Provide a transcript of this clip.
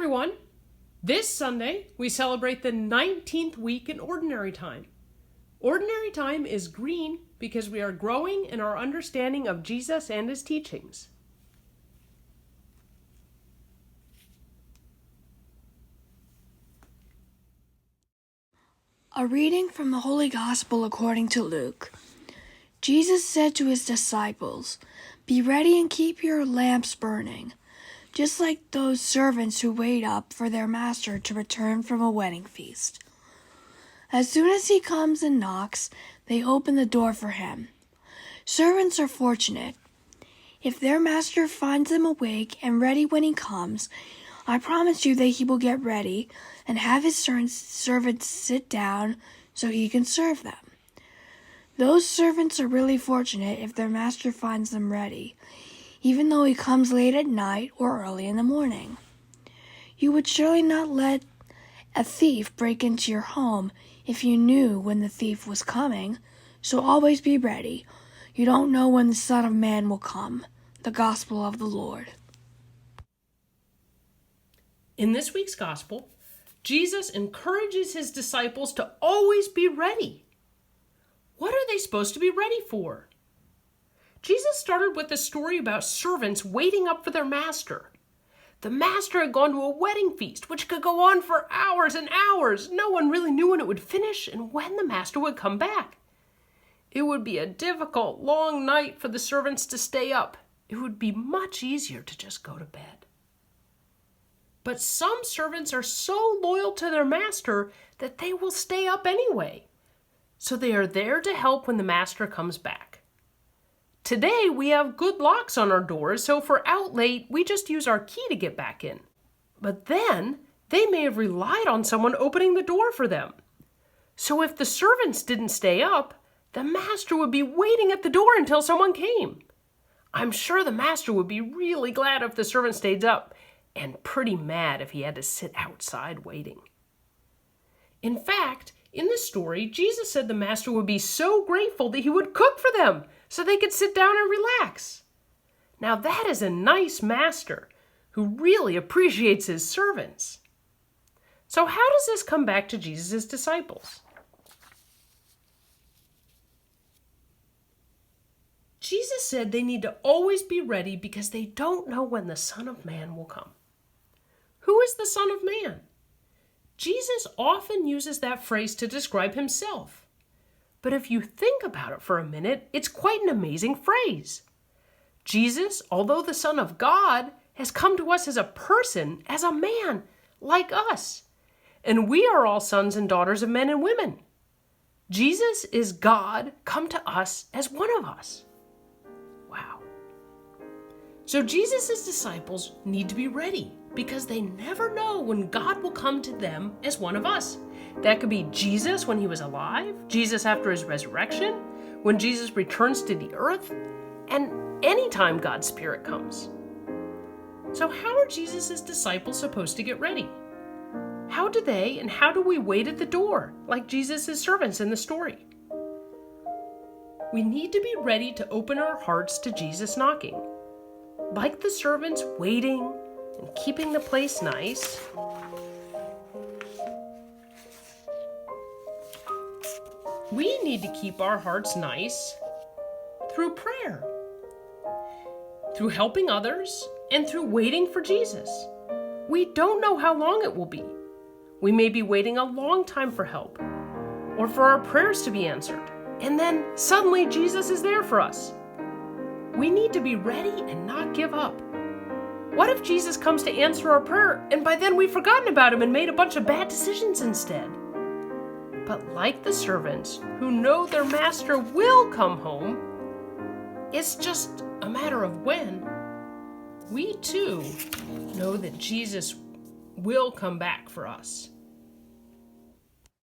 everyone! This Sunday, we celebrate the 19th week in Ordinary Time. Ordinary Time is green because we are growing in our understanding of Jesus and his teachings. A reading from the Holy Gospel according to Luke. Jesus said to his disciples, "Be ready and keep your lamps burning, just like those servants who wait up for their master to return from a wedding feast. As soon as he comes and knocks, they open the door for him. Servants are fortunate. If their master finds them awake and ready when he comes, I promise you that he will get ready and have his servants sit down so he can serve them. Those servants are really fortunate if their master finds them ready, even though he comes late at night or early in the morning. You would surely not let a thief break into your home if you knew when the thief was coming, so always be ready. You don't know when the Son of Man will come." The Gospel of the Lord. In this week's Gospel, Jesus encourages his disciples to always be ready. What are they supposed to be ready for? Jesus started with a story about servants waiting up for their master. The master had gone to a wedding feast, which could go on for hours and hours. No one really knew when it would finish and when the master would come back. It would be a difficult, long night for the servants to stay up. It would be much easier to just go to bed. But some servants are so loyal to their master that they will stay up anyway. So they are there to help when the master comes back. Today we have good locks on our doors, so if we're out late, we just use our key to get back in. But then they may have relied on someone opening the door for them. So if the servants didn't stay up, the master would be waiting at the door until someone came. I'm sure the master would be really glad if the servant stayed up, and pretty mad if he had to sit outside waiting. In fact, in this story, Jesus said the master would be so grateful that he would cook for them so they could sit down and relax. Now that is a nice master who really appreciates his servants. So how does this come back to Jesus' disciples? Jesus said they need to always be ready because they don't know when the Son of Man will come. Who is the Son of Man? Jesus often uses that phrase to describe himself. But if you think about it for a minute, it's quite an amazing phrase. Jesus, although the Son of God, has come to us as a person, as a man, like us. And we are all sons and daughters of men and women. Jesus is God come to us as one of us. Wow. So Jesus' disciples need to be ready because they never know when God will come to them as one of us. That could be Jesus when he was alive, Jesus after his resurrection, when Jesus returns to the earth, and anytime God's Spirit comes. So how are Jesus' disciples supposed to get ready? How do they and how do we wait at the door like Jesus' servants in the story? We need to be ready to open our hearts to Jesus knocking. Like the servants waiting and keeping the place nice, we need to keep our hearts nice through prayer, through helping others, and through waiting for Jesus. We don't know how long it will be. We may be waiting a long time for help or for our prayers to be answered. And then suddenly Jesus is there for us. We need to be ready and not give up. What if Jesus comes to answer our prayer and by then we've forgotten about him and made a bunch of bad decisions instead? But like the servants who know their master will come home, it's just a matter of when. We too know that Jesus will come back for us.